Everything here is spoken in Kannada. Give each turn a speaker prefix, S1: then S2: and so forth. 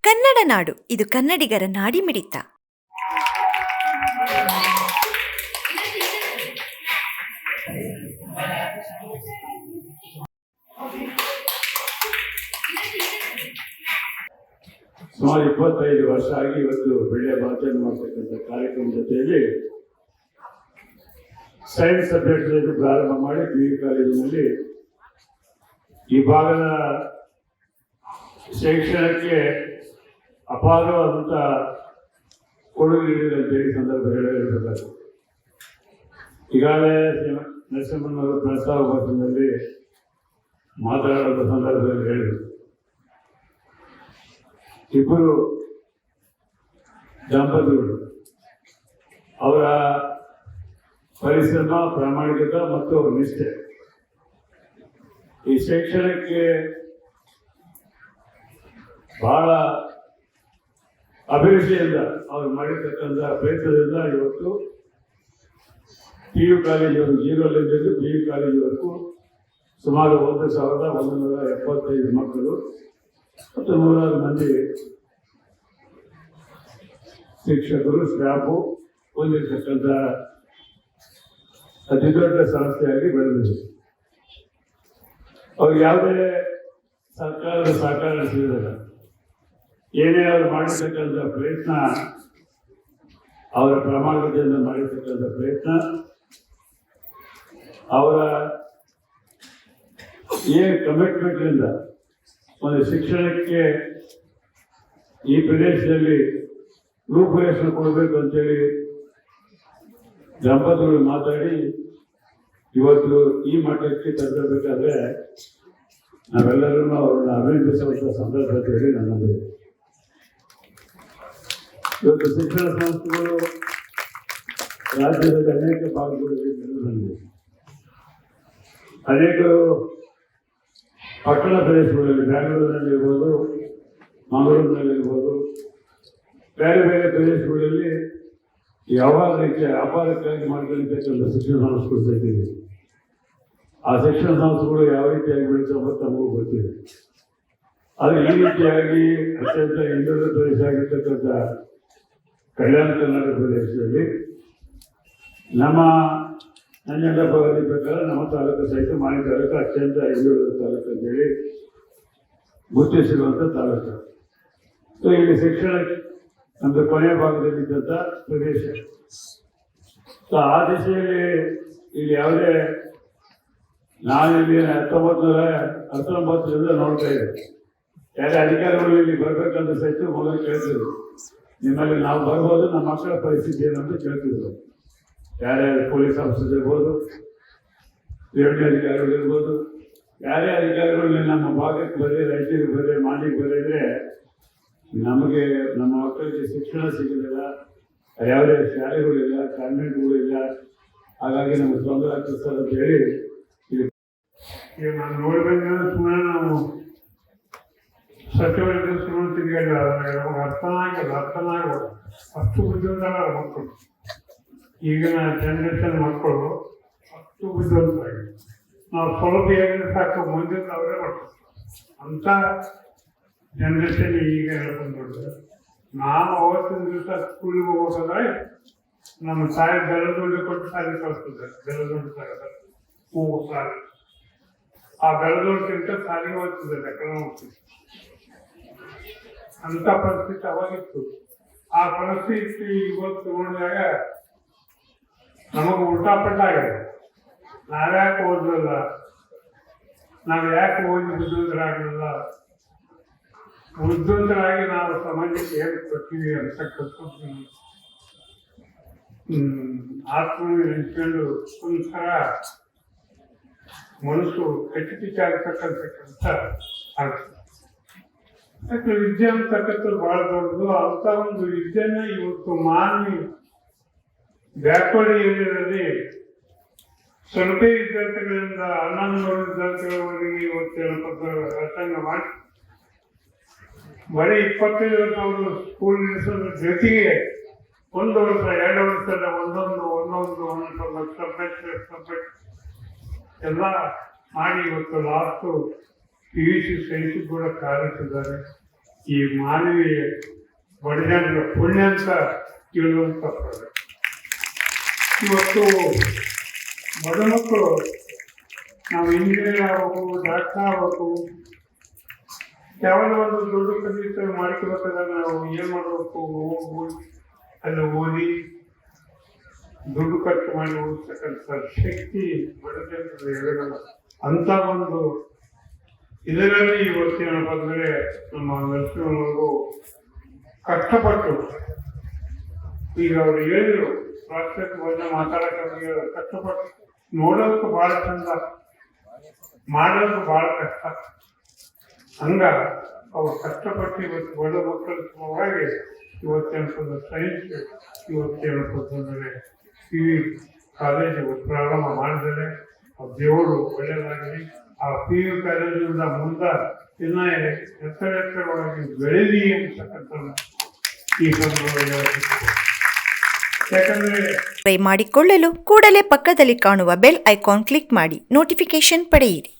S1: ಕನ್ನಡ ನಾಡು, ಇದು ಕನ್ನಡಿಗರ ನಾಡಿಮಿಡಿತ.
S2: ಸುಮಾರು 25 ವರ್ಷ ಆಗಿ ಇವತ್ತು ಒಳ್ಳೆಯ ಭಾಷಣ ಮಾಡ್ತಕ್ಕಂಥ ಕಾರ್ಯಕ್ರಮ ಜೊತೆಯಲ್ಲಿ ಸೈನ್ಸ್ ಸಬ್ಜೆಕ್ಟ್ ಪ್ರಾರಂಭ ಮಾಡಿ PU ಕಾಲೇಜಿನಲ್ಲಿ ಈ ಭಾಗದ ಶಿಕ್ಷಣಕ್ಕೆ ಅಪಾರವಾದಂಥ ಕೊಡುಗೆ ನೀಡಿದೆ ಅಂತ ಈ ಸಂದರ್ಭ ಹೇಳಬೇಕಾಗುತ್ತೆ. ಈಗಾಗಲೇ ನರಸಿಂಹಣ್ಣವರು ಪ್ರಸ್ತಾವ ಭಾಷಣದಲ್ಲಿ ಮಾತನಾಡುವ ಸಂದರ್ಭದಲ್ಲಿ ಹೇಳಿದರು, ಇಬ್ಬರು ದಂಪತಿಗಳು ಅವರ ಪರಿಶ್ರಮ, ಪ್ರಾಮಾಣಿಕತೆ ಮತ್ತು ಅವರ ನಿಷ್ಠೆ ಈ ಶಿಕ್ಷಣಕ್ಕೆ ಬಹಳ ಅಭಿರುಚಿಯಿಂದ ಅವರು ಮಾಡಿರ್ತಕ್ಕಂಥ ಪ್ರಯತ್ನದಿಂದ ಇವತ್ತು PU ಕಾಲೇಜವರು 0 PU ಕಾಲೇಜಿವರೆಗೂ ಸುಮಾರು 1,175 ಮಕ್ಕಳು ಮತ್ತು 100 ಮಂದಿ ಶಿಕ್ಷಕರು, ಸ್ಟಾಫು ಹೊಂದಿರತಕ್ಕಂಥ ಅತಿ ದೊಡ್ಡ ಸಂಸ್ಥೆಯಾಗಿ ಬೆಳೆದಿದೆ. ಅವ್ರು ಯಾವುದೇ ಸರ್ಕಾರದ ಸಹಕಾರ ಸಿಗಲಿಲ್ಲ. ಏನೇ ಅವರು ಮಾಡಿರ್ತಕ್ಕಂಥ ಪ್ರಯತ್ನ, ಅವರ ಪ್ರಾಮಾಣಿಕತೆಯಿಂದ ಮಾಡಿರ್ತಕ್ಕಂಥ ಪ್ರಯತ್ನ, ಅವರ ಕಮಿಟ್ಮೆಂಟ್ನಿಂದ ಒಂದು ಶಿಕ್ಷಣಕ್ಕೆ ಈ ಪ್ರದೇಶದಲ್ಲಿ ರೂಪುರೇಷೆ ಕೊಡಬೇಕು ಅಂತೇಳಿ ದಂಪತಿಗಳು ಮಾತಾಡಿ ಇವತ್ತು ಈ ಮಟ್ಟಕ್ಕೆ ತರಬೇಕಾದ್ರೆ ನಾವೆಲ್ಲರೂ ಅವರನ್ನ ಅಭಿನಂದಿಸುವಂಥ ಸಂದರ್ಭ ಅಂತ ಹೇಳಿ ನನ್ನದು. ಇವತ್ತು ಶಿಕ್ಷಣ ಸಂಸ್ಥೆಗಳು ರಾಜ್ಯದಲ್ಲಿ ಅನೇಕ ಭಾಗಗಳಲ್ಲಿ ಬೆಳೆದಿದೆ. ಅನೇಕರು ಪಟ್ಟಣ ಪ್ರದೇಶಗಳಲ್ಲಿ, ಬ್ಯಾಂಗ್ಳೂರಿನಲ್ಲಿರ್ಬೋದು, ಮಂಗಳೂರಿನಲ್ಲಿರ್ಬೋದು, ಬೇರೆ ಬೇರೆ ಪ್ರದೇಶಗಳಲ್ಲಿ ಯಾವ ರೀತಿಯ ವ್ಯಾಪಾರಕ್ಕಾಗಿ ಮಾಡ್ಕೊಂಡಿರ್ತಕ್ಕಂಥ ಶಿಕ್ಷಣ ಸಂಸ್ಥೆಗಳು ಸಹಿತಿದೆ. ಆ ಶಿಕ್ಷಣ ಸಂಸ್ಥೆಗಳು ಯಾವ ರೀತಿಯಾಗಿ ಬೆಳೆಸೋದು ತಮಗೂ ಗೊತ್ತಿದೆ. ಆದರೆ ಈ ರೀತಿಯಾಗಿ ಅತ್ಯಂತ ಹಿಂದುಳಿದ ಪ್ರದೇಶ ಆಗಿರ್ತಕ್ಕಂಥ ಕಲ್ಯಾಣ ಕರ್ನಾಟಕ ಪ್ರದೇಶದಲ್ಲಿ ನಮ್ಮ ನಂಜನಗೂಡು ವರದಿ ಪ್ರಕಾರ ನಮ್ಮ ತಾಲೂಕು ಸಹಿತ ಮಾಣಿ ತಾಲೂಕು ಅತ್ಯಂತ ಹಿಂದುಳಿದ ತಾಲೂಕು ಅಂತೇಳಿ ಗುರುತಿಸಿರುವಂಥ ತಾಲೂಕು. ಸೊ ಇಲ್ಲಿ ಶಿಕ್ಷಣ ನಮ್ಮದು ಕೊನೆಯ ಭಾಗದಲ್ಲಿದ್ದಂಥ ಪ್ರದೇಶ. ಸೊ ಆ ದಿಶೆಯಲ್ಲಿ ಇಲ್ಲಿ ಯಾವುದೇ ನಾನಿಲ್ಲಿ 1919ರಿಂದ ನೋಡ್ತಾ ಇದ್ದೆ. ಯಾರೇ ಅಧಿಕಾರಿಗಳು ಇಲ್ಲಿ ಬರ್ಬೇಕಂತ ಸಹಿತ ಮೊದಲು ಕೇಳ್ತಿದ್ರು, ನಿಮ್ಮಲ್ಲಿ ನಾವು ಬರ್ಬೋದು, ನಮ್ಮ ಮಕ್ಕಳ ಪರಿಸ್ಥಿತಿ ಏನಂತ ಕೇಳ್ತಿದ್ರು. ಯಾರೇ ಪೊಲೀಸ್ ಆಫೀಸರ್ ಇರ್ಬೋದು, ರೆವಿನ್ಯೂ ಅಧಿಕಾರಿಗಳು ಇರ್ಬೋದು, ಯಾರೇ ಅಧಿಕಾರಿಗಳು ನಮ್ಮ ಭಾಗಕ್ಕೆ ಬರೀ, ರೈತರಿಗೆ ಬರೀ, ಮಾಲಿಗೆ ಬರೀದ್ರೆ ನಮಗೆ ನಮ್ಮ ಮಕ್ಕಳಿಗೆ ಶಿಕ್ಷಣ ಸಿಗಲಿಲ್ಲ, ಯಾವುದೇ ಶಾಲೆಗಳಿಲ್ಲ, ಕಾನ್ವೆಂಟ್ಗಳಿಲ್ಲ, ಹಾಗಾಗಿ ನಮಗೆ ತೊಂದರೆ ಆಗ್ತದೆ ಅಂತ ಹೇಳಿ ಈಗ ನಾನು ನೋಡ್ಬೇಕು. ಸುಮ್ಮನೆ ನಾವು ಸತ್ಯವಾದ ಸುಮ್ಮನೆ ತಿರುಗಾಡಿ ನಮಗೆ ಅರ್ಥನಾಗೋದು ಅಷ್ಟು ಬುದ್ಧಿವಂತರಾದ ಮಕ್ಕಳು. ಈಗಿನ ಜನರೇಷನ್ ಮಕ್ಕಳು ಅಷ್ಟು ಬುದ್ಧಿವಂತರಾಗಿ ನಾವು ಸ್ವಲ್ಪ ಹೇಳಿದ್ರೆ ಸಾಕು, ಮುಂದೆ ಅವರೇ ಮಾಡ್ತಾರೆ ಅಂತ ಜನರೇಷನ್ ಈಗ ಹೇಳ್ಕೊಂಡು. ನಾವು ಅವತ್ತಿನ ದಿವಸ ಸ್ಕೂಲಿಗೆ ಹೋಗೋದಂದ್ರೆ ನಮ್ಮ ತಾಯಿ ಬೆಳದುಂಡೆ ಕೊಟ್ಟು ಸಾಲಿ ಕಳಿಸ್ತಿದ್ದೆ. ಬೆಳದುಂಡೆ ತಗದ ಹೂವು ಸಾಲಿ, ಆ ಬೆಳದುಂಡಿಗಿಂತ ಸಾಲಿಗೆ ಹೋಗ್ತಿದ್ದೆ, ಲೆಕ್ಕನ ಹೋಗ್ತಿದ್ದೆ. ಅಂತ ಪರಿಸ್ಥಿತಿ ಅವಾಗಿತ್ತು. ಆ ಪರಿಸ್ಥಿತಿ ಇವತ್ತು ನೋಡಿದಾಗ ನಮಗೆ ಉಲ್ಟಾಪಟ್ಟಾಗಿದೆ. ನಾವ್ಯಾಕೆ ಓದಲಿಲ್ಲ, ನಾವು ಯಾಕೆ ಓದಿ ಬುದ್ಧಿವಂತರಾಗಲಿಲ್ಲ, ಬುದ್ಧಿವಂತರಾಗಿ ನಾವು ಸಮಾಜಕ್ಕೆ ಹೇಗೆ ಕೊಡ್ತೀವಿ ಅಂತಕ್ಕಂಥದ್ದು ಆತ್ಮ ನೆನೆಸ್ಕೊಂಡು ಒಂಥರ ಮನಸ್ಸು ಕಚ್ಚಿಪಿಚ್ಚಾಗತಕ್ಕಂಥ ಆಗ್ತದೆ. ಯಾಕೆ ವಿದ್ಯೆ ಅಂತಕ್ಕಂಥದ್ದು ಬಹಳ ದೊಡ್ಡದು. ಅಂತ ಒಂದು ವಿದ್ಯೆನ ಇವತ್ತು ಮಾನವಿ ಬ್ಯಾಕ್ವರ್ಡ್ ಏರಿಯಾದಲ್ಲಿ ಸ್ವಲ್ಪ ವಿದ್ಯಾರ್ಥಿಗಳಿಂದ 1100 ವಿದ್ಯಾರ್ಥಿಗಳವರೆಗೆ ಇವತ್ತು ವ್ಯಾಸಂಗ ಮಾಡಿ ಬರೀ 25 ವರ್ಷ ಅವರು ಸ್ಕೂಲ್ ನಡೆಸೋದ್ರ ಜೊತೆಗೆ 1 ವರ್ಷ 2 ವರ್ಷದ ಒಂದೊಂದು ಸಬ್ಜೆಕ್ಟ್ ಎಲ್ಲ ಮಾಡಿ ಇವತ್ತು ಲಾಸ್ಟು PUC ಸೈನ್ಸ್ ಕೂಡ ಕಾಲಿಟ್ಟಿದ್ದಾರೆ.
S3: ಈ ಮಾನವೀಯ ಬಡಜನರ ಪುಣ್ಯ ಅಂತ ತಿಳಿಯುವಂಥ ಪ್ರಾಜೆಕ್ಟ್. ಇವತ್ತು ಬಡ ಮಕ್ಕಳು ನಾವು ಇಂಜಿನಿಯರ್ ಆಗಬೇಕು, ಡಾಕ್ಟರ್ ಆಗಬೇಕು, ಯಾವುದೋ ಒಂದು ದೊಡ್ಡ ಪ್ರದೇಶ ಮಾಡ್ಕೋಬೇಕಾದ್ರೆ ನಾವು ಏನು ಮಾಡಬೇಕು, ಅಲ್ಲಿ ಓದಿ ದುಡ್ಡು ಖರ್ಚು ಮಾಡಿ ಓದಿಸ್ತಕ್ಕಂಥ ಶಕ್ತಿ ಬಡಜನರು ಇರಲ್ಲ. ಅಂತ ಒಂದು ಇದರಲ್ಲಿ ಇವತ್ತೇನಪ್ಪ ಅಂದರೆ ನಮ್ಮ ನರಸಿಂಹರು ಕಷ್ಟಪಟ್ಟು, ಈಗ ಅವರು ಹೇಳಿದ್ರು ರಾಷ್ಟ್ರಕ್ಕೆ ಬಂದ ಮಾತಾಡೋಕೆ ಕಷ್ಟಪಟ್ಟು ನೋಡೋದಕ್ಕೆ ಭಾಳ ಚಂದ, ಮಾಡೋದಕ್ಕೆ ಭಾಳ ಕಷ್ಟ. ಹಂಗ ಅವ್ರು ಕಷ್ಟಪಟ್ಟು ಇವತ್ತು ಬಡ ಮಕ್ಕಳ ಸಲುವಾಗಿ ಇವತ್ತೇನಪ್ಪ ಸೈನ್ಸ್ ಇವತ್ತೇನಪ್ಪಂದರೆ PV ಕಾಲೇಜು ಪ್ರಾರಂಭ ಮಾಡಿದರೆ ದೇವರು ಒಳ್ಳೆಯದಾಗಲಿ. ಆ PV ಕಾಲೇಜಿನಿಂದ ಮುಂದೆ ಇನ್ನ ಎತ್ತರವಾಗಿ ಬೆಳೀಲಿ ಅಂತಕ್ಕಂಥ ಈ ಸಂದರ್ಭದಲ್ಲಿ ಯಾಕಂದರೆ
S1: ಮಾಡಿಕೊಳ್ಳಲು ಕೂಡಲೇ ಪಕ್ಕದಲ್ಲಿ ಕಾಣುವ ಬೆಲ್ ಐಕಾನ್ ಕ್ಲಿಕ್ ಮಾಡಿ ನೋಟಿಫಿಕೇಶನ್ ಪಡೆಯಿರಿ.